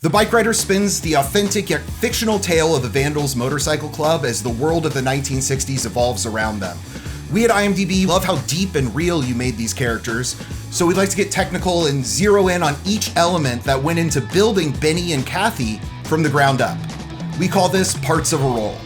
The Bikeriders spins the authentic yet fictional tale of the Vandals motorcycle club as the world of the 1960s evolves around them. We at IMDb love how deep and real you made these characters, so we'd like to get technical and zero in on each element that went into building Benny and Kathy from the ground up. We call this parts of a role.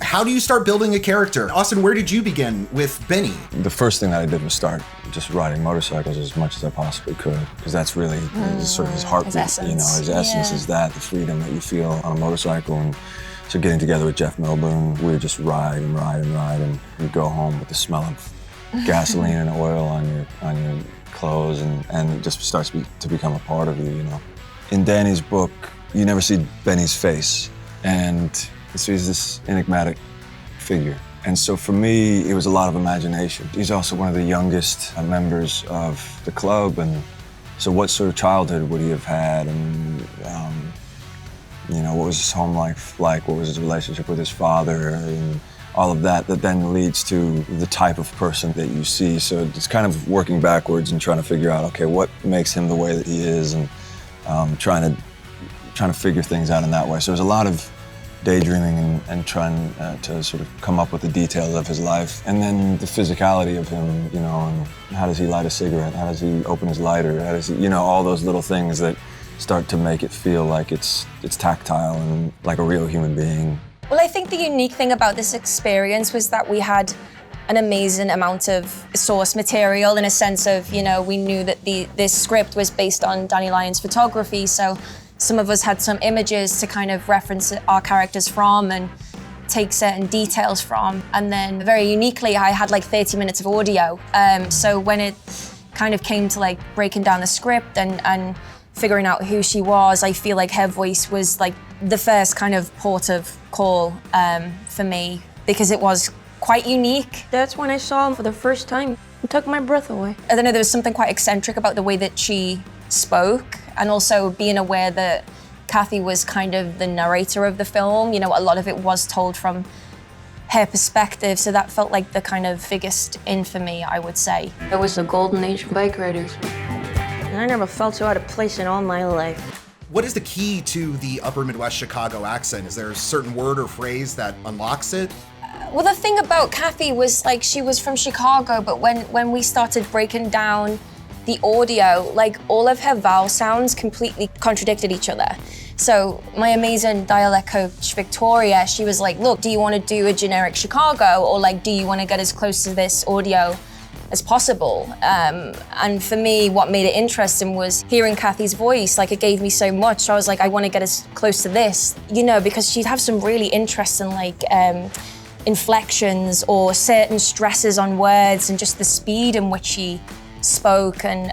How do you start building a character? Austin, where did you begin with Benny? The first thing that I did was start just riding motorcycles as much as I possibly could, because that's really sort of his heartbeat, his essence is that, the freedom that you feel on a motorcycle. And so getting together with Jeff Nichols, we would just ride and we'd go home with the smell of gasoline and oil on your clothes, and it just starts to become a part of you, In Danny's book, you never see Benny's face, and so he's this enigmatic figure. And so for me, it was a lot of imagination. He's also one of the youngest members of the club, and so what sort of childhood would he have had, and what was his home life like, what was his relationship with his father, and all of that then leads to the type of person that you see. So it's kind of working backwards and trying to figure out, okay, what makes him the way that he is, and trying to figure things out in that way. So there's a lot of daydreaming and trying to sort of come up with the details of his life. And then the physicality of him, and how does he light a cigarette? How does he open his lighter? How does he, all those little things that start to make it feel like it's tactile and like a real human being. Well, I think the unique thing about this experience was that we had an amazing amount of source material, in a sense of, we knew that this script was based on Danny Lyon's photography, so some of us had some images to kind of reference our characters from and take certain details from. And then very uniquely, I had like 30 minutes of audio. So when it kind of came to like breaking down the script and figuring out who she was, I feel like her voice was like the first kind of port of call for me, because it was quite unique. That's when I saw him for the first time. It took my breath away. I don't know, there was something quite eccentric about the way that she spoke, and also being aware that Kathy was kind of the narrator of the film. A lot of it was told from her perspective, so that felt like the kind of biggest in for me, I would say. It was the golden age of Bikeriders. And I never felt so out of place in all my life. What is the key to the upper Midwest Chicago accent? Is there a certain word or phrase that unlocks it? Well, the thing about Kathy was like she was from Chicago, but when we started breaking down the audio, like all of her vowel sounds completely contradicted each other. So my amazing dialect coach, Victoria, she was like, look, do you want to do a generic Chicago, or like, do you want to get as close to this audio as possible? And for me, what made it interesting was hearing Kathy's voice. Like, it gave me so much. So I was like, I want to get as close to this, because she'd have some really interesting like inflections or certain stresses on words, and just the speed in which she spoke, and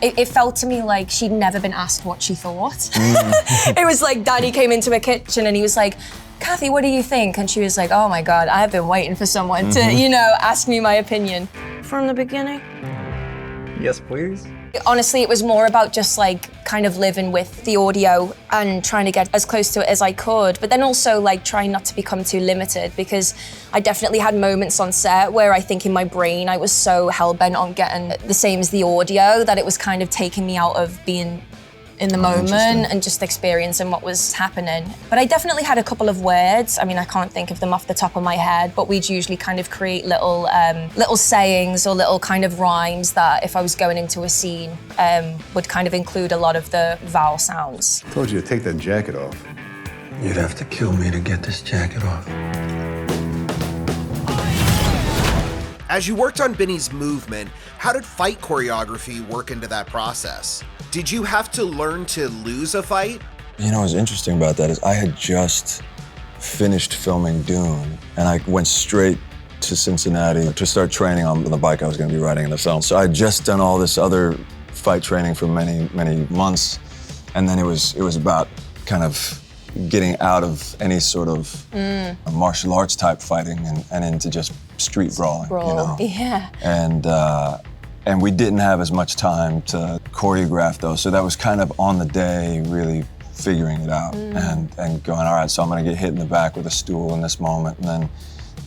it felt to me like she'd never been asked what she thought. It was like Daddy came into her kitchen and he was like, Kathy, what do you think? And she was like, oh my God, I've been waiting for someone to, ask me my opinion. From the beginning? Yes, please. Honestly, it was more about just like kind of living with the audio and trying to get as close to it as I could, but then also like trying not to become too limited, because I definitely had moments on set where I think in my brain I was so hell-bent on getting the same as the audio that it was kind of taking me out of being in the moment and just experiencing what was happening. But I definitely had a couple of words. I mean, I can't think of them off the top of my head, but we'd usually kind of create little sayings or little kind of rhymes that if I was going into a scene would kind of include a lot of the vowel sounds. I told you to take that jacket off. You'd have to kill me to get this jacket off. As you worked on Benny's movement, how did fight choreography work into that process? Did you have to learn to lose a fight? What's interesting about that is I had just finished filming Dune, and I went straight to Cincinnati to start training on the bike I was going to be riding in the film. So I had just done all this other fight training for many, many months, and then it was about kind of getting out of any sort of martial arts type fighting and into just street brawling. Yeah. And we didn't have as much time to choreograph those, so that was kind of on the day, really figuring it out and going, all right, so I'm gonna get hit in the back with a stool in this moment, and then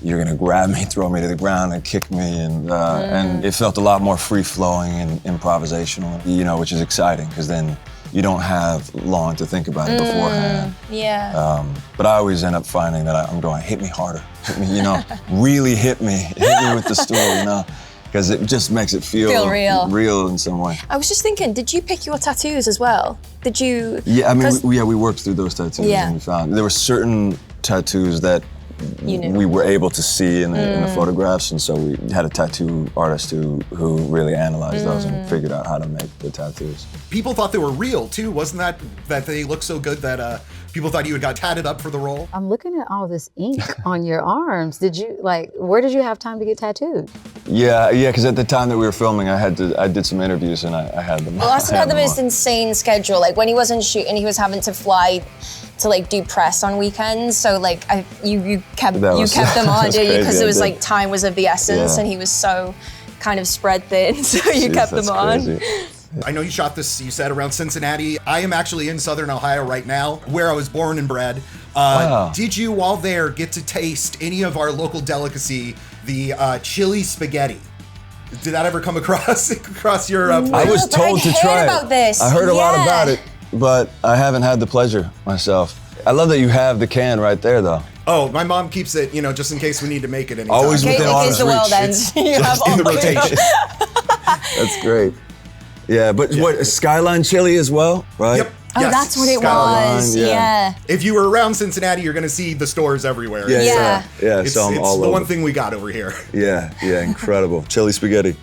you're gonna grab me, throw me to the ground, and kick me, and it felt a lot more free-flowing and improvisational, which is exciting, because then you don't have long to think about it beforehand. Yeah. But I always end up finding that I'm going, hit me harder, hit me, you know, really hit me with the story, you know, because it just makes it feel real in some way. I was just thinking, did you pick your tattoos as well? Did you? Yeah, I mean, we worked through those tattoos and we found there were certain tattoos that we were able to see in the photographs, and so we had a tattoo artist who really analyzed those and figured out how to make the tattoos. People thought they were real too, wasn't that they looked so good that people thought you had got tatted up for the role? I'm looking at all this ink on your arms. Did you, where did you have time to get tattooed? Yeah, because at the time that we were filming, I did some interviews and I had them. Well, Austin had the most insane schedule. Like when he wasn't shooting, he was having to fly to like do press on weekends. So like you kept them on, did you? Because it was like time was of the essence, and he was so kind of spread thin, so you kept them on. Crazy. I know you shot this, you said, around Cincinnati. I am actually in Southern Ohio right now, where I was born and bred. Did you, while there, get to taste any of our local delicacy, the chili spaghetti? Did that ever come across your plate? I was told to try it. About this. I heard a lot about it, but I haven't had the pleasure myself. I love that you have the can right there, though. Oh, my mom keeps it, you know, just in case we need to make it anytime. Always within arm's reach. It's in the rotation. That's great. Yeah, but what, Skyline chili as well, right? Yep. Oh, yes. that's what it Skyline, was. yeah. Yeah. If you were around Cincinnati, you're going to see the stores everywhere. Yeah. It's So I'm all the over. one thing we got over here. Yeah, incredible. Chili spaghetti.